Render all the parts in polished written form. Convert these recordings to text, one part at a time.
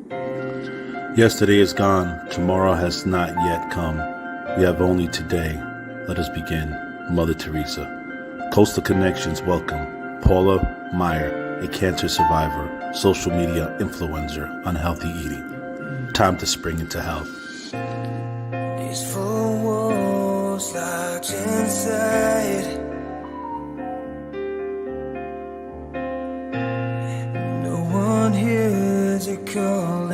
Yesterday is gone, tomorrow has not yet come. We have only today. Let us begin. Mother Teresa. Coastal Connections welcome. Paula Maier, a cancer survivor, social media influencer, unhealthy eating. Time to spring into health. These four walls locked inside. No one hears you calling.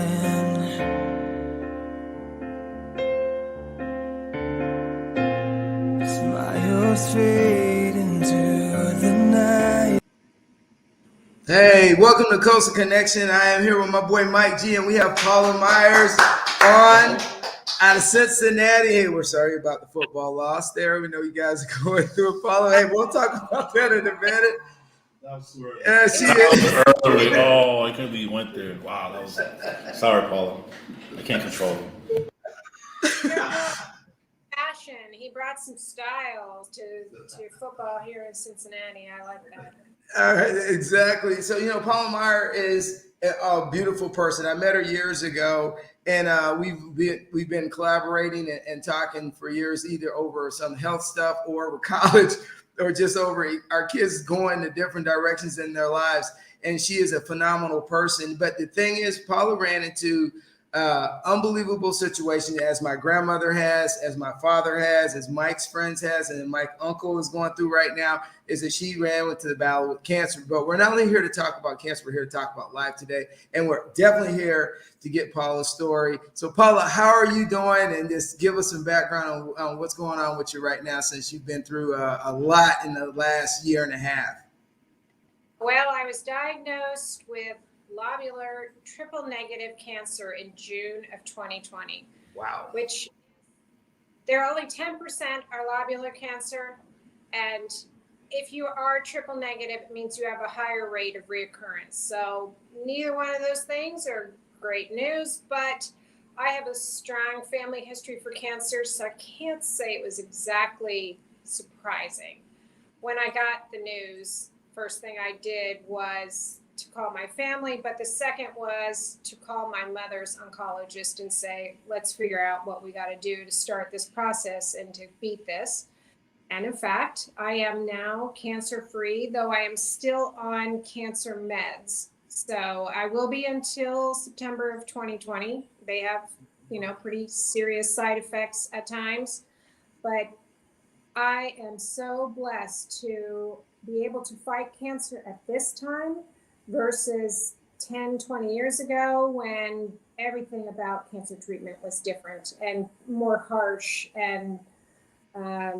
Smiles fade into the night. Hey, welcome to Coastal Connection. I am here with my boy Mike G, and we have Paula Maier on out of Cincinnati. Hey, we're sorry about the football loss there. We know you guys are going through it. Paula, hey, we'll talk about that in a minute. That was early. Oh, I can't believe you went there. Wow, that was. Sorry, Paula. I can't control it. Fashion. He brought some style to football here in Cincinnati. I like that. All right, exactly. So, Paula Maier is a beautiful person. I met her years ago, and we've been collaborating and talking for years, either over some health stuff or over college, or just over our kids going in different directions in their lives. And she is a phenomenal person. But the thing is, Paula ran into unbelievable situation, as my grandmother has, as my father has, as Mike's friends has, and Mike's uncle is going through right now, is that she ran into the battle with cancer. But we're not only here to talk about cancer, we're here to talk about life today. And we're definitely here to get Paula's story. So Paula, how are you doing? And just give us some background on what's going on with you right now, since you've been through a lot in the last year and a half. Well, I was diagnosed with lobular triple negative cancer in June of 2020. Wow. Which there are only 10% are lobular cancer. And if you are triple negative, it means you have a higher rate of reoccurrence. So neither one of those things are great news, but I have a strong family history for cancer, so I can't say it was exactly surprising. When I got the news, first thing I did was to call my family, but the second was to call my mother's oncologist and say, let's figure out what we got to do to start this process and to beat this. And in fact, I am now cancer-free, though I am still on cancer meds. So I will be until September of 2020. They have, pretty serious side effects at times, but I am so blessed to be able to fight cancer at this time versus 10, 20 years ago, when everything about cancer treatment was different and more harsh. And I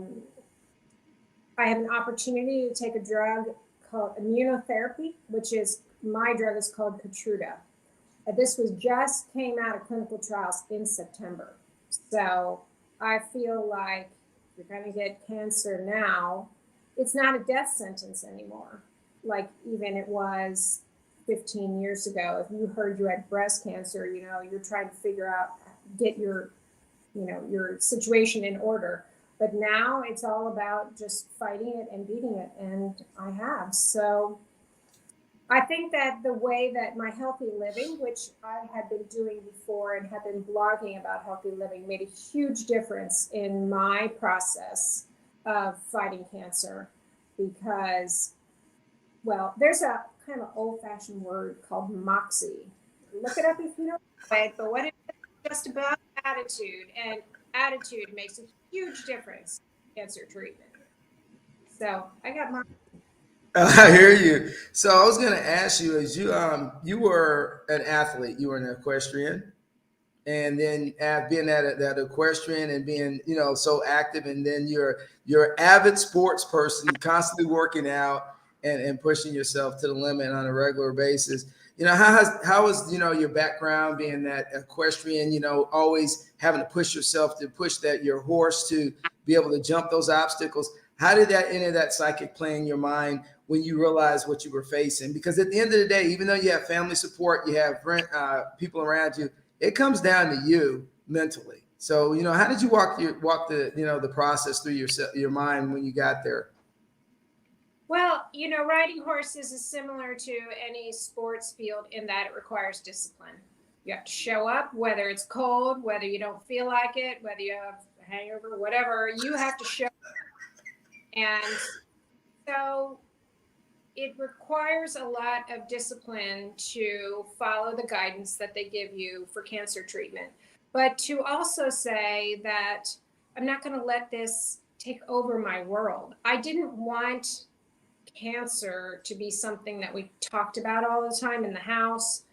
have an opportunity to take a drug called immunotherapy, which is, my drug is called Keytruda. This just came out of clinical trials in September. So I feel like if you're going to get cancer now, it's not a death sentence anymore, like even it was 15 years ago. If you heard you had breast cancer, you're trying to figure out, get your situation in order. But now it's all about just fighting it and beating it, and I have. So I think that the way that my healthy living, which I had been doing before and have been blogging about healthy living, made a huge difference in my process of fighting cancer, because, well, there's a kind of old-fashioned word called moxie. Look it up if you know it, but what it is just about attitude, and attitude makes a huge difference in cancer treatment. So I got my. I hear you. So I was going to ask you, as you were an athlete, you were an equestrian, and then being that equestrian and being so active, and then you're an avid sports person, constantly working out and pushing yourself to the limit on a regular basis. How was your background being that equestrian, always having to push yourself to push your horse to be able to jump those obstacles? How did that enter that psychic play in your mind when you realized what you were facing? Because at the end of the day, even though you have family support, you have people around you, it comes down to you mentally. So, how did you walk the process through your mind when you got there? Well, riding horses is similar to any sports field in that it requires discipline. You have to show up, whether it's cold, whether you don't feel like it, whether you have a hangover, whatever, you have to show up. And so it requires a lot of discipline to follow the guidance that they give you for cancer treatment, but to also say that I'm not going to let this take over my world. I didn't want cancer to be something that we talked about all the time in the house,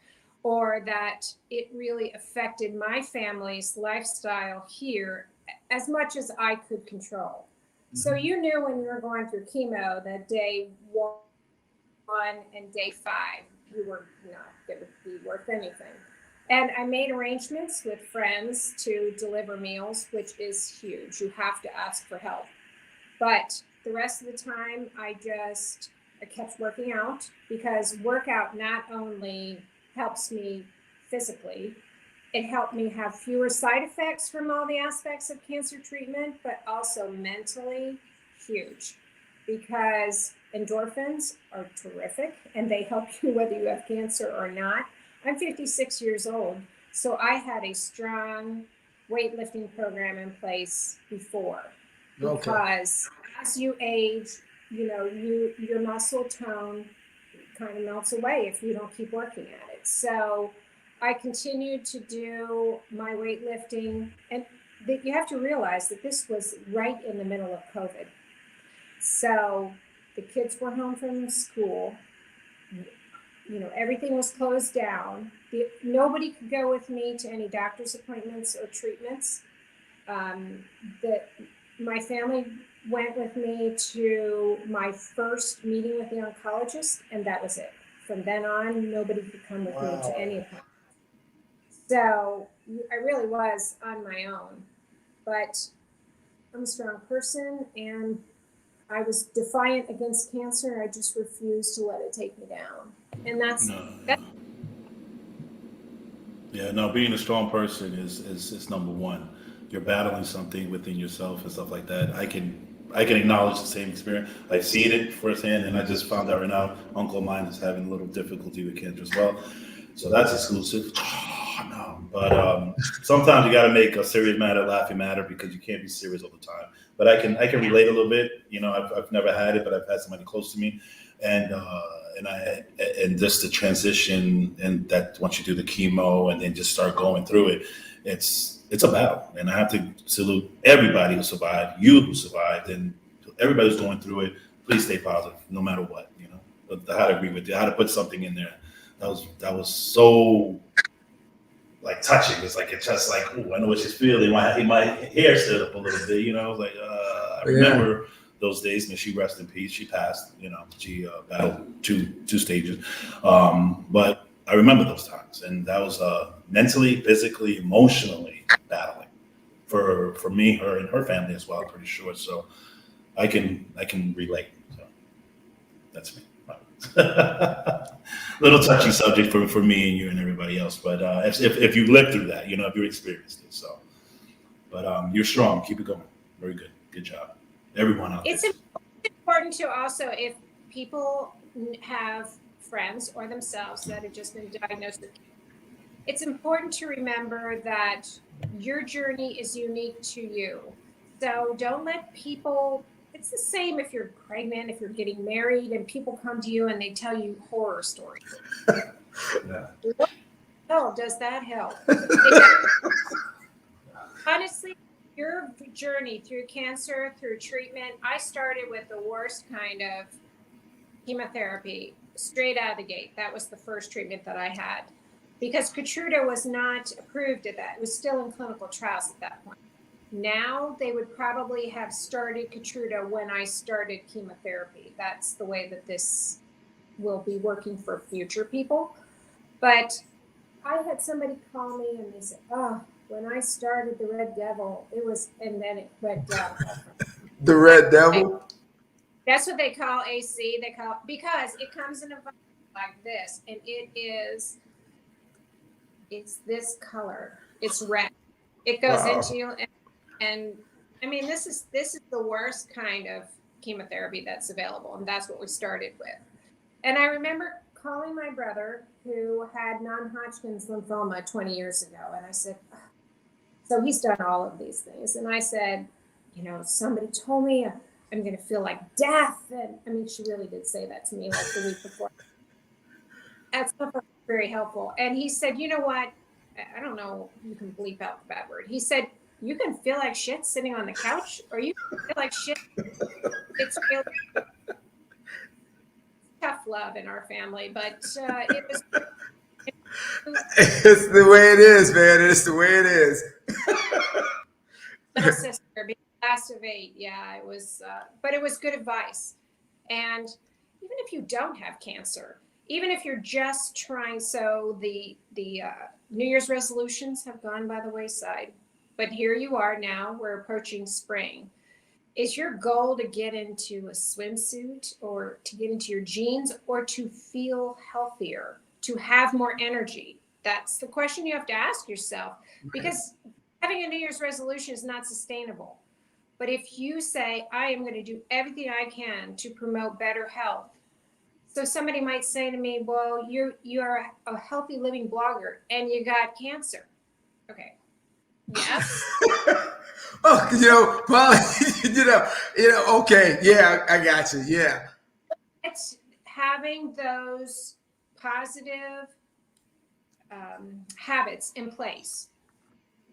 or that it really affected my family's lifestyle here as much as I could control. So you knew when you were going through chemo that day 1 and day 5, you were not going to be worth anything. And I made arrangements with friends to deliver meals, which is huge. You have to ask for help. But the rest of the time, I kept working out, because workout not only helps me physically, it helped me have fewer side effects from all the aspects of cancer treatment, but also mentally huge, because endorphins are terrific and they help you whether you have cancer or not. I'm 56 years old, so I had a strong weightlifting program in place before, because as you age, your muscle tone kind of melts away if you don't keep working at it. So I continued to do my weightlifting, and you have to realize that this was right in the middle of COVID. So the kids were home from school. Everything was closed down. Nobody could go with me to any doctor's appointments or treatments. My family went with me to my first meeting with the oncologist, and that was it. From then on, nobody could come with me to any appointment. So I really was on my own, but I'm a strong person, and I was defiant against cancer. I just refused to let it take me down. And that's being a strong person is number one. You're battling something within yourself and stuff like that. I can acknowledge the same experience. I've seen it firsthand, and I just found out right now, uncle of mine is having a little difficulty with cancer as well. So that's exclusive. Oh, no. But sometimes you got to make a serious matter laughing matter, because you can't be serious all the time. But I can relate a little bit. I've never had it, but I've had somebody close to me, and just the transition, and that once you do the chemo and then just start going through it, it's a battle. And I have to salute everybody who survived, you who survived, and everybody who's going through it. Please stay positive, no matter what. But I had to agree with you. I had to put something in there that was so like touching. It's just like, oh, I know what she's feeling. My hair stood up a little bit. I was like, I remember those days. And she rest in peace. She passed. She battled two stages. But I remember those times, and that was mentally, physically, emotionally battling for me, her, and her family as well. I'm pretty sure. So I can relate. So that's me. Little touchy subject for me and you and everybody else, but if you lived through that, if you experienced it. So, but you're strong. Keep it going. Very good job, everyone out there. It's important to also, if people have friends or themselves that have just been diagnosed with cancer, it's important to remember that your journey is unique to you. So don't let people. It's the same if you're pregnant, if you're getting married, and people come to you and they tell you horror stories. What hell does that help? Honestly, your journey through cancer, through treatment, I started with the worst kind of chemotherapy straight out of the gate. That was the first treatment that I had, because Keytruda was not approved at that. It was still in clinical trials at that point. Now they would probably have started Keytruda when I started chemotherapy. That's the way that this will be working for future people. But I had somebody call me and they said, "Oh, when I started the Red Devil, it was," and then it went down. The Red Devil? That's what they call AC. Because it comes in a vial like this, and it's this color. It's red. It goes into you. And I mean, this is the worst kind of chemotherapy that's available, and that's what we started with. And I remember calling my brother who had non-Hodgkin's lymphoma 20 years ago. And I said, so he's done all of these things. And I said, you know, somebody told me I'm going to feel like death. And I mean, she really did say that to me like the week before. That's not very helpful. And he said, you know what? I don't know. You can bleep out the bad word. He said, you can feel like shit sitting on the couch, or you can feel like shit. It's really tough love in our family, but it was. It's the way it is, man. It's the way it is. Little sister, being the last of 8. Yeah, it was, but it was good advice. And even if you don't have cancer, even if you're just trying, so the New Year's resolutions have gone by the wayside, but here you are now. We're approaching spring. Is your goal to get into a swimsuit, or to get into your jeans, or to feel healthier, to have more energy? That's the question you have to ask yourself, because having a New Year's resolution is not sustainable. But if you say, I am going to do everything I can to promote better health. So somebody might say to me, well, you're a healthy living blogger and you got cancer. Okay. Yes. Oh, Paula, okay. Yeah, I got you. Yeah. It's having those positive habits in place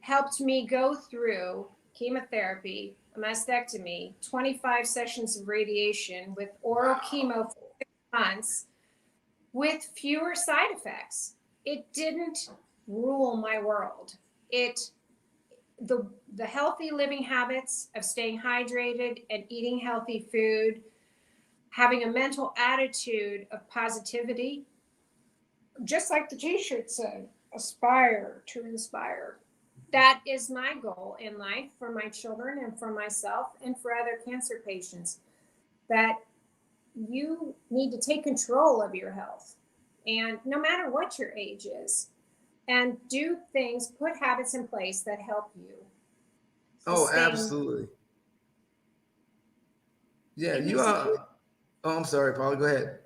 helped me go through chemotherapy, a mastectomy, 25 sessions of radiation with oral chemo for 6 months with fewer side effects. It didn't rule my world. The healthy living habits of staying hydrated and eating healthy food, having a mental attitude of positivity, just like the t-shirt said, aspire to inspire. That is my goal in life for my children and for myself and for other cancer patients, that you need to take control of your health, and no matter what your age is, and do things, put habits in place that help you. Oh, absolutely. Yeah, you are. Oh, I'm sorry, Paula. Go ahead.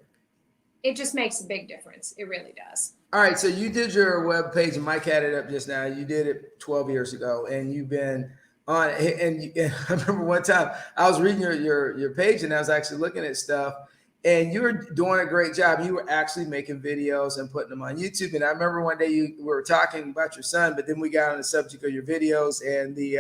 It just makes a big difference. It really does. All right, so you did your web page, and Mike had it up just now. You did it 12 years ago, and you've been on. And I remember one time I was reading your page, and I was actually looking at stuff, and you were doing a great job. You were actually making videos and putting them on YouTube. And I remember one day we were talking about your son, but then we got on the subject of your videos and the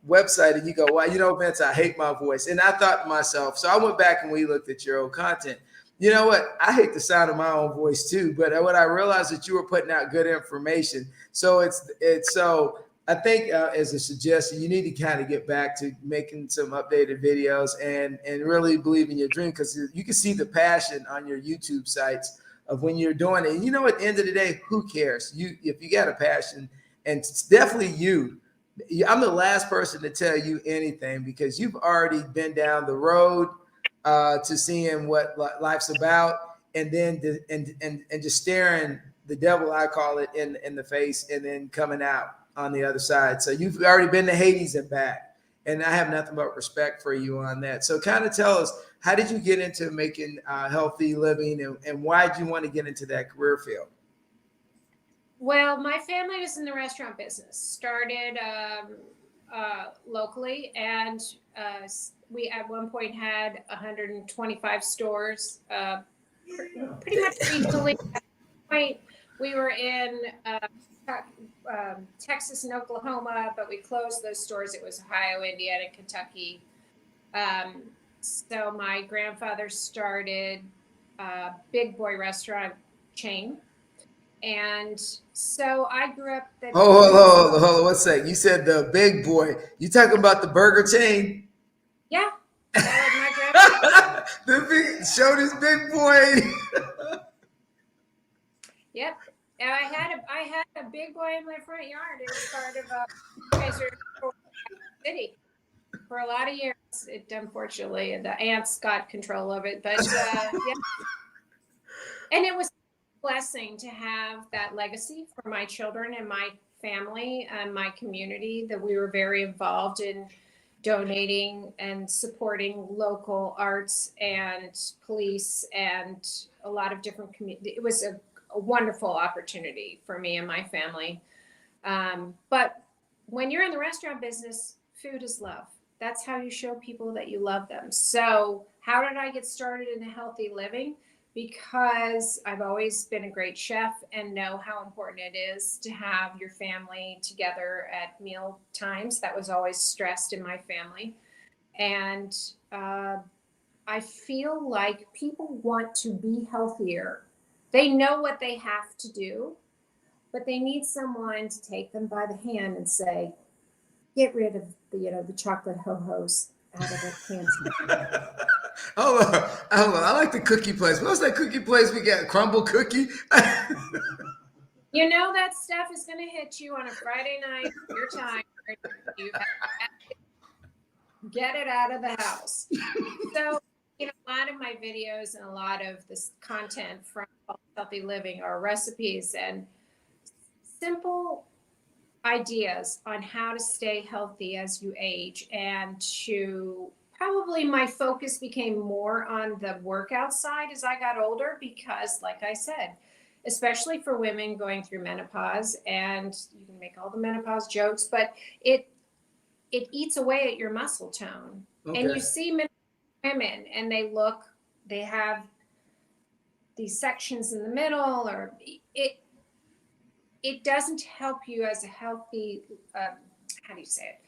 website, and you go, well, Vince, I hate my voice. And I thought to myself, so I went back and we looked at your old content. You know what? I hate the sound of my own voice too, but what I realized that you were putting out good information. So so I think as a suggestion, you need to kind of get back to making some updated videos and really believe in your dream, because you can see the passion on your YouTube sites of when you're doing it. And at the end of the day, who cares? If you got a passion, and it's definitely you. I'm the last person to tell you anything, because you've already been down the road to seeing what life's about, and then and just staring the devil, I call it, in the face, and then coming out on the other side. So you've already been to Hades and back, and I have nothing but respect for you on that. So kind of tell us, how did you get into making healthy living, and why did you want to get into that career field? Well, my family was in the restaurant business, started locally, and we at one point had 125 stores, pretty much regionally. At that point, we were in Texas and Oklahoma, but we closed those stores. It was Ohio, Indiana, Kentucky. So my grandfather started a big boy restaurant chain. And so I grew up. Hold on 1 second. You said the big boy. You talking about the burger chain? Yeah. That was my grandfather. Show this big boy. Yep. And I had a big boy in my front yard. It was part of a city for a lot of years. It unfortunately, the ants got control of it, but yeah. And it was a blessing to have that legacy for my children and my family and my community, that we were very involved donating and supporting local arts and police and a lot of different community. It was a wonderful opportunity for me and my family. But when you're in the restaurant business, food is love. That's how you show people that you love them. So how did I get started in healthy living? Because I've always been a great chef and know how important it is to have your family together at meal times. That was always stressed in my family. And I feel like people want to be healthier. They know what they have to do, but they need someone to take them by the hand and say, get rid of the chocolate ho-hos out of the canteen. I like the cookie place. What's that cookie place we got? Crumble cookie? You know that stuff is going to hit you on a Friday night. You're tired. You have to get it out of the house. So, a lot of my videos and a lot of this content from Healthy Living are recipes and simple ideas on how to stay healthy as you age, and to probably my focus became more on the workout side as I got older, because like I said, especially for women going through menopause, and you can make all the menopause jokes, but it eats away at your muscle tone. Okay. And you see women and they have these sections in the middle, or it doesn't help you as a healthy, how do you say it?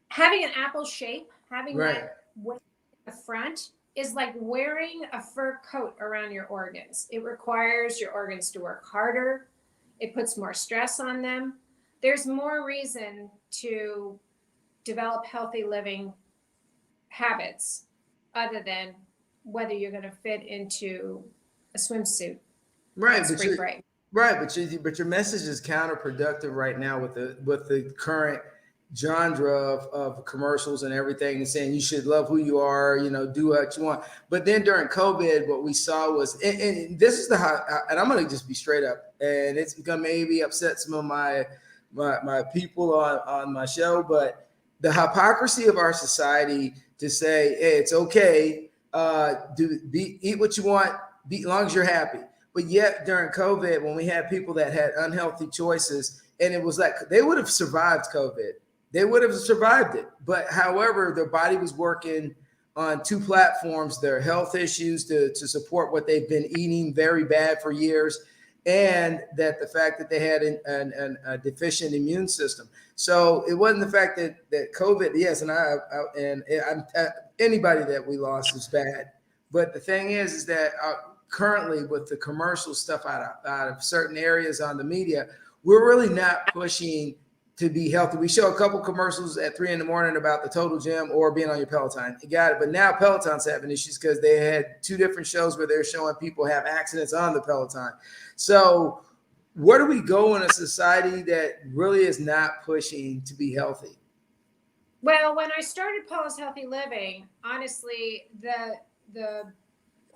Having an apple shape, having Right. that weight in the front is like wearing a fur coat around your organs. It requires your organs to work harder. It puts more stress on them. There's more reason to develop healthy living habits other than whether you're going to fit into a swimsuit Right, on but spring you, break. right, but your message is counterproductive right now with the current genre of commercials and everything, and saying you should love who you are, do what you want. But then during COVID, what we saw was, and this is and I'm gonna just be straight up, and it's gonna maybe upset some of my people on my show, but the hypocrisy of our society to say, hey, it's okay, eat what you want, as long as you're happy. But yet during COVID, when we had people that had unhealthy choices, and it was like they would have survived COVID, they would have survived it. But however, their body was working on two platforms: their health issues to support what they've been eating very bad for years, and that the fact that they had a deficient immune system. So it wasn't the fact that COVID, yes, anybody that we lost is bad. But the thing is that currently with the commercial stuff out of certain areas on the media, we're really not pushing to be healthy. We show a couple commercials at 3 a.m. about the Total Gym or being on your Peloton. You got it. But now Peloton's having issues because they had two different shows where they're showing people have accidents on the Peloton. So where do we go in a society that really is not pushing to be healthy? Well, when I started Paula's Healthy Living, honestly, the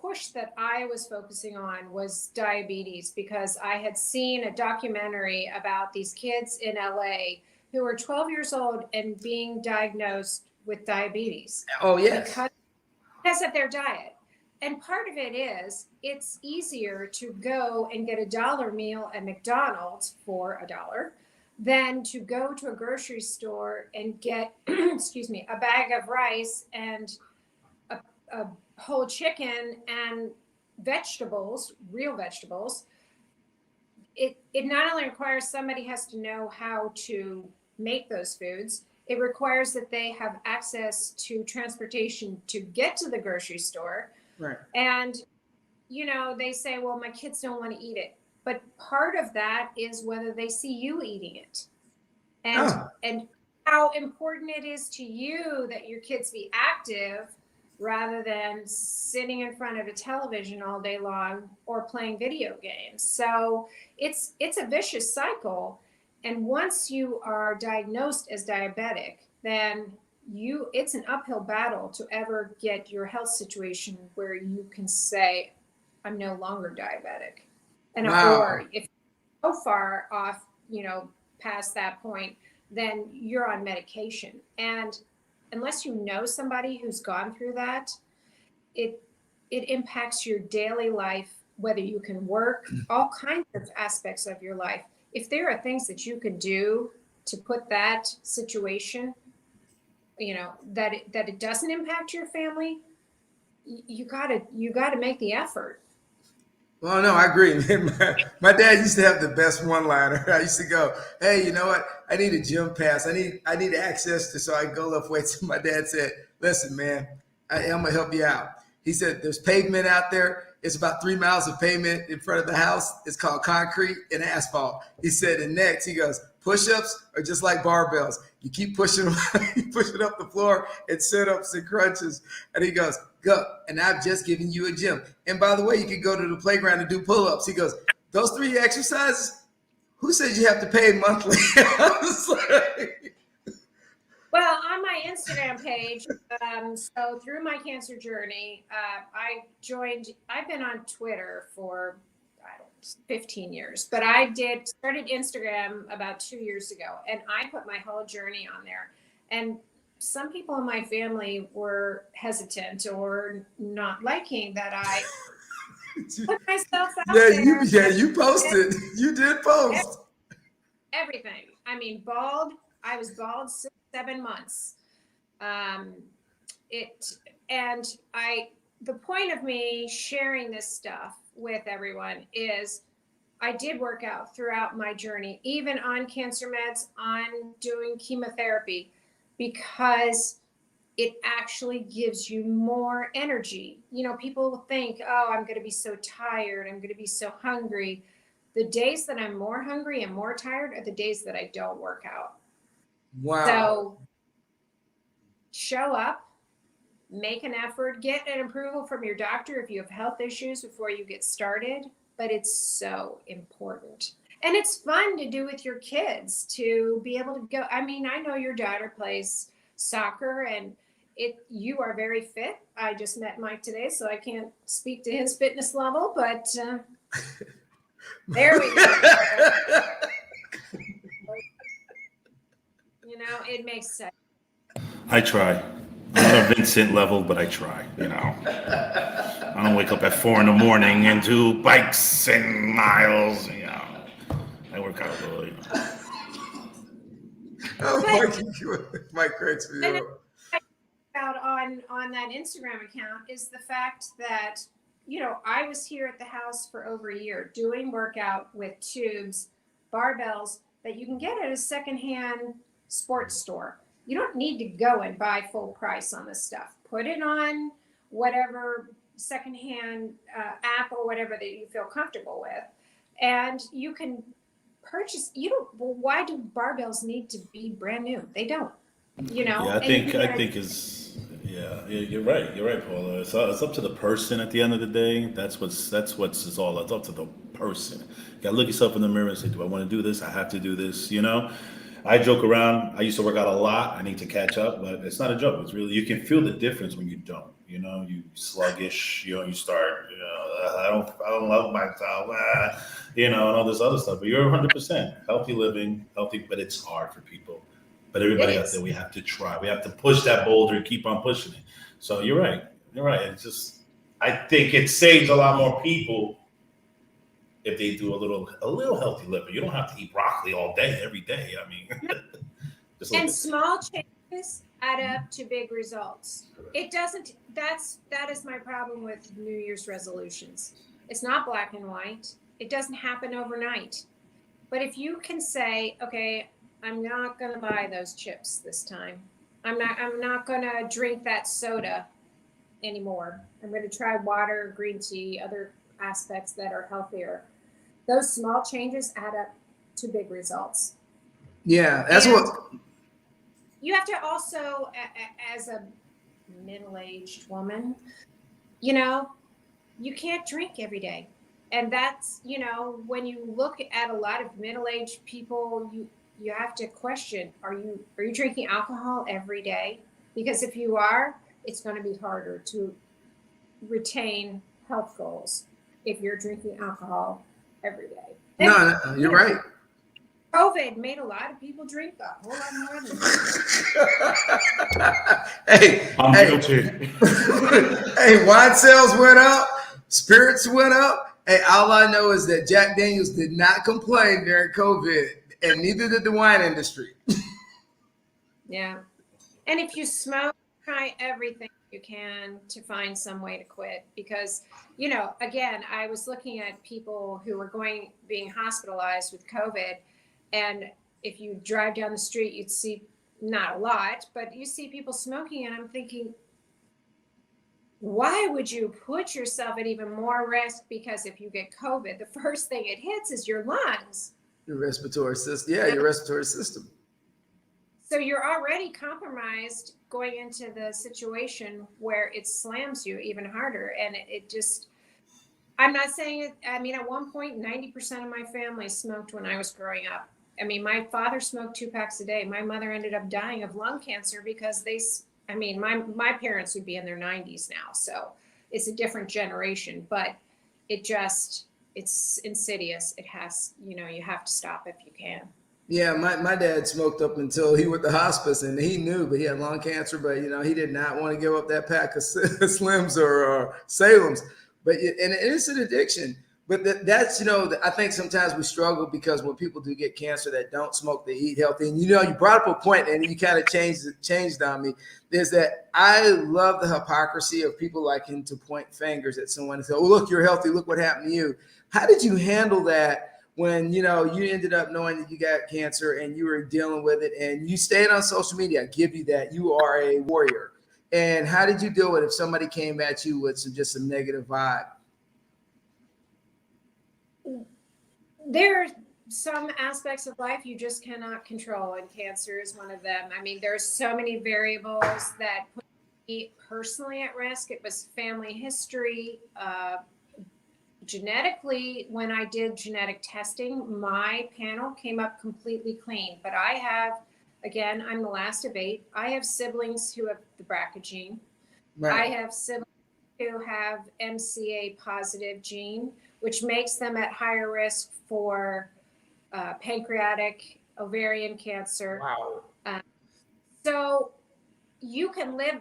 push that I was focusing on was diabetes, because I had seen a documentary about these kids in LA who were 12 years old and being diagnosed with diabetes. Oh, yes. Because of their diet. And part of it is it's easier to go and get $1 meal at McDonald's for $1 than to go to a grocery store and get, excuse me, a bag of rice and a whole chicken and vegetables, real vegetables. It not only requires somebody has to know how to make those foods, it requires that they have access to transportation to get to the grocery store. Right. And, they say, well, my kids don't want to eat it. But part of that is whether they see you eating it. And how important it is to you that your kids be active rather than sitting in front of a television all day long or playing video games. So it's a vicious cycle. And once you are diagnosed as diabetic, then it's an uphill battle to ever get your health situation where you can say, I'm no longer diabetic. And Wow. or if you're so far off, past that point, then you're on medication. And unless you know somebody who's gone through that, it impacts your daily life, whether you can work, all kinds of aspects of your life. If there are things that you can do to put that situation, that it doesn't impact your family, you gotta make the effort. Well, no, I agree. My dad used to have the best one-liner. I used to go, "Hey, you know what? I need a gym pass. I need access to so I can go lift weights." My dad said, "Listen, man, I'm gonna help you out." He said, "There's pavement out there. It's about 3 miles of pavement in front of the house. It's called concrete and asphalt." He said, and next he goes, "Push-ups are just like barbells. You keep pushing them, you push it up the floor and sit-ups and crunches." And he goes, "Go. And I've just given you a gym. And by the way, you can go to the playground and do pull-ups." He goes, "Those 3 exercises, who says you have to pay monthly?" I was like, Well, on my Instagram page, so through my cancer journey, I've been on Twitter for, I don't know, 15 years, but started Instagram about 2 years ago, and I put my whole journey on there. And some people in my family were hesitant or not liking that I put myself out there. you posted. You did post. Everything. I mean, bald. I was bald 7 months. The point of me sharing this stuff with everyone is I did work out throughout my journey, even on cancer meds, on doing chemotherapy, because it actually gives you more energy. People will think, oh, I'm going to be so tired. I'm going to be so hungry. The days that I'm more hungry and more tired are the days that I don't work out. Wow. So show up, make an effort, get an approval from your doctor if you have health issues before you get started. But it's so important. And it's fun to do with your kids, to be able to go. I mean, I know your daughter plays soccer and you are very fit. I just met Mike today, so I can't speak to his fitness level, but there we go. It makes sense. I try. I'm not a Vincent level, but I try. I don't wake up at 4 a.m. and do bikes and miles. I work out a little. Oh, Mike cracks me up. Out on that Instagram account is the fact that I was here at the house for over a year doing workout with tubes, barbells that you can get at a secondhand sports store. You don't need to go and buy full price on this stuff. Put it on whatever secondhand app or whatever that you feel comfortable with, and you can purchase. Why do barbells need to be brand new? They don't. Yeah, I think you're right. You're right, Paula. It's up to the person at the end of the day. That's what's it's all. It's up to the person. You gotta look yourself in the mirror and say, do I want to do this? I have to do this. I joke around. I used to work out a lot. I need to catch up, but it's not a joke. It's really, you can feel the difference when you don't. You sluggish. You start. I don't love myself. And all this other stuff. But you're 100% healthy living, healthy. But it's hard for people. But everybody out there, we have to try. We have to push that boulder and keep on pushing it. So you're right. You're right. It's just, I think it saves a lot more people if they do a little healthy living. You don't have to eat broccoli all day, every day. I mean, and small changes add up to big results. It doesn't. That is my problem with New Year's resolutions. It's not black and white. It doesn't happen overnight. But if you can say, okay, I'm not going to buy those chips this time. I'm not going to drink that soda anymore. I'm going to try water, green tea, other aspects that are healthier. Those small changes add up to big results. Yeah, that's what you have to also, as a middle-aged woman, you can't drink every day. And that's, when you look at a lot of middle-aged people, you have to question, are you drinking alcohol every day? Because if you are, it's going to be harder to retain health goals if you're drinking alcohol every day. No, you're right. COVID made a lot of people drink a whole lot more than Hey, I'm hey, guilty. hey, wine sales went up, spirits went up. Hey, all I know is that Jack Daniels did not complain during COVID, and neither did the wine industry. yeah. And if you smoke, try everything you can to find some way to quit because, again, I was looking at people who were being hospitalized with COVID. And if you drive down the street, you'd see not a lot, but you see people smoking. And I'm thinking, why would you put yourself at even more risk? Because if you get COVID, the first thing it hits is your lungs. Your respiratory system. Yeah, your respiratory system. So you're already compromised going into the situation where it slams you even harder. And it just, I'm not saying it. I mean, at one point, 90% of my family smoked when I was growing up. I mean, my father smoked 2 packs a day. My mother ended up dying of lung cancer because my parents would be in their 90s now. So it's a different generation, but it's insidious. It has, you have to stop if you can. Yeah, my dad smoked up until he went to hospice, and he knew, but he had lung cancer. But he did not want to give up that pack of Slims or Salem's. But and it's an addiction. But that's I think sometimes we struggle because when people do get cancer that don't smoke, they eat healthy. And you brought up a point, and you kind of changed on me. Is that I love the hypocrisy of people liking to point fingers at someone and say, "Oh, look, you're healthy. Look what happened to you." How did you handle that? When you ended up knowing that you got cancer and you were dealing with it, and you stayed on social media, I give you that. You are a warrior. And how did you deal with it if somebody came at you with just a negative vibe? There are some aspects of life you just cannot control, and cancer is one of them. I mean, there's so many variables that put me personally at risk. It was family history, genetically. When I did genetic testing, my panel came up completely clean. But I have, again, I'm the last of 8. I have siblings who have the BRCA gene. Right. I have siblings who have MCA positive gene, which makes them at higher risk for pancreatic, ovarian cancer. Wow. So you can live.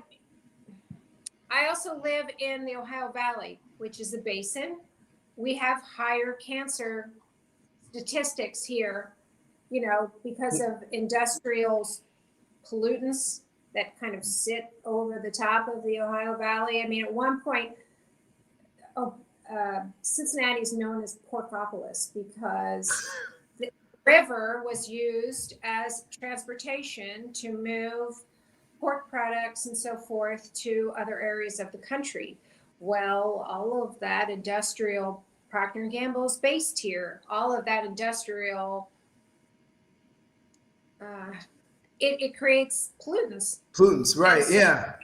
I also live in the Ohio Valley, which is a basin. We have higher cancer statistics here, because of industrial pollutants that kind of sit over the top of the Ohio Valley. I mean, at one point, Cincinnati is known as Porkopolis because the river was used as transportation to move pork products and so forth to other areas of the country. Well, all of that industrial, Procter & Gamble is based here. All of that industrial, it creates pollutants. Pollutants, right? So, yeah.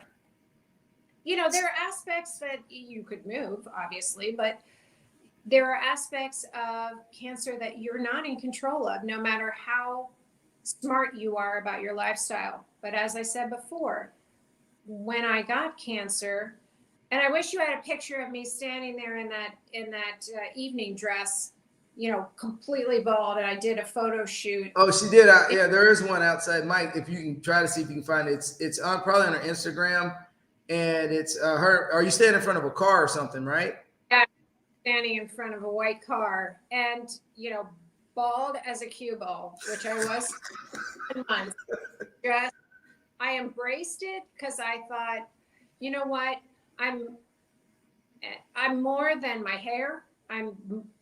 There are aspects that you could move, obviously, but there are aspects of cancer that you're not in control of, no matter how smart you are about your lifestyle. But as I said before, when I got cancer, and I wish you had a picture of me standing there in that evening dress, completely bald, and I did a photo shoot. Oh, she did. Yeah, there is one outside. Mike, if you can try to see if you can find it, it's on probably on her Instagram, and it's her. Are you standing in front of a car or something, right? Yeah, standing in front of a white car, and bald as a cue ball, which I was. Just, I embraced it because I thought, you know what, I'm more than my hair. I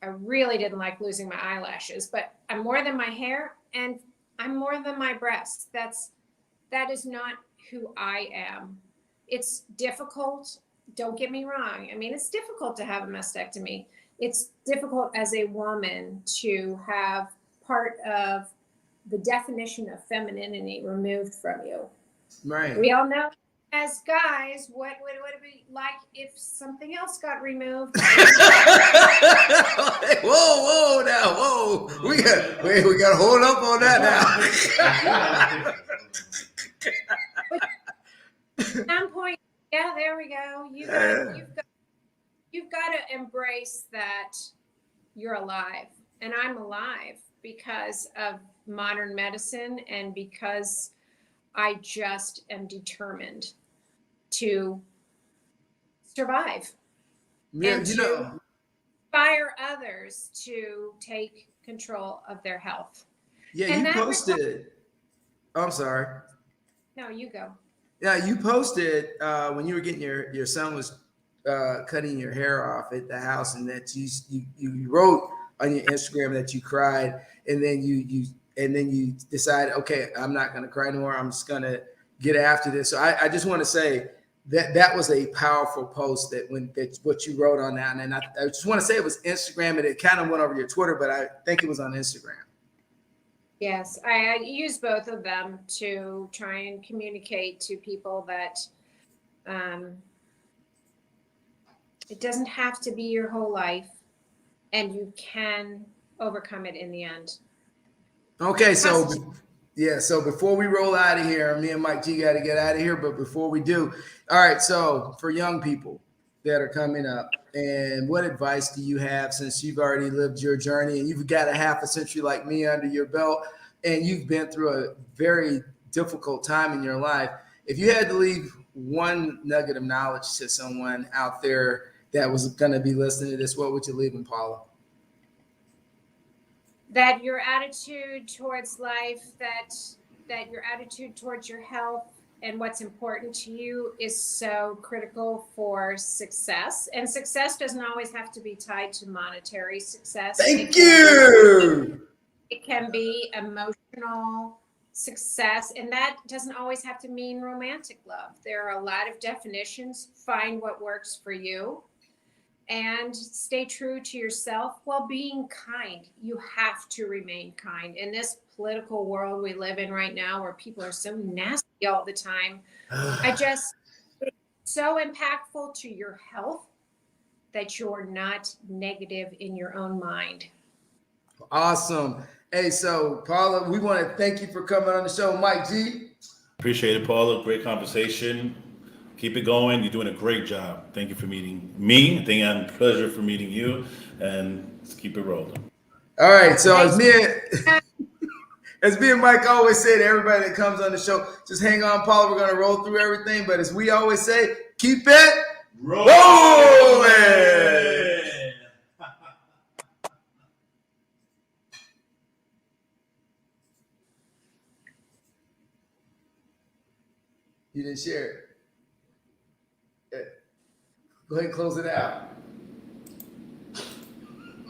really didn't like losing my eyelashes, but I'm more than my hair, and I'm more than my breasts. That is not who I am. It's difficult. Don't get me wrong. I mean, it's difficult to have a mastectomy. It's difficult as a woman to have part of the definition of femininity removed from you. Right. We all know as guys, what would it be like if something else got removed? Whoa, now, whoa. We got to hold up on that now. At some point, yeah, there we go. You've got to embrace that you're alive, and I'm alive. because of modern medicine and because I just am determined to survive Yeah, and you to know, inspire others to take control of their health. yeah, And you that posted. Oh, I'm sorry. no, you go. Yeah, you posted when you were getting your son was cutting your hair off at the house, and that you wrote on your Instagram that you cried, and then you decided, okay, I'm not going to cry anymore. I'm just going to get after this. So I just want to say that that was a powerful post that what you wrote on that, and I just want to say it was Instagram, and it kind of went over your Twitter, but I think it was on Instagram. Yes, I use both of them to try and communicate to people that it doesn't have to be your whole life, and you can overcome it in the end. Okay, so yeah, so before we roll out of here, me and Mike G got to get out of here. But before we do, all right, so for young people that are coming up, and what advice do you have since you've already lived your journey and you've got a half a century like me under your belt, and you've been through a very difficult time in your life? If you had to leave one nugget of knowledge to someone out there that was going to be listening to this, what would you leave them, Paula? That your attitude towards life, that your attitude towards your health and what's important to you is so critical for success. And success doesn't always have to be tied to monetary success. Thank you. It can be emotional success, and that doesn't always have to mean romantic love. There are a lot of definitions. Find what works for you and stay true to yourself while being kind. You have to remain kind in this political world we live in right now, where people are so nasty all the time. It's so impactful to your health that you're not negative in your own mind. Awesome. Hey, so Paula, we want to thank you for coming on the show. Mike G. Appreciate it, Paula. Great conversation. Keep it going. You're doing a great job. Thank you for meeting me. I think I'm a pleasure for meeting you. And let's keep it rolling. All right. So as me and Mike always say to everybody that comes on the show, just hang on, Paula. We're going to roll through everything. But as we always say, keep it rolling. You didn't share it. Go ahead and close it out.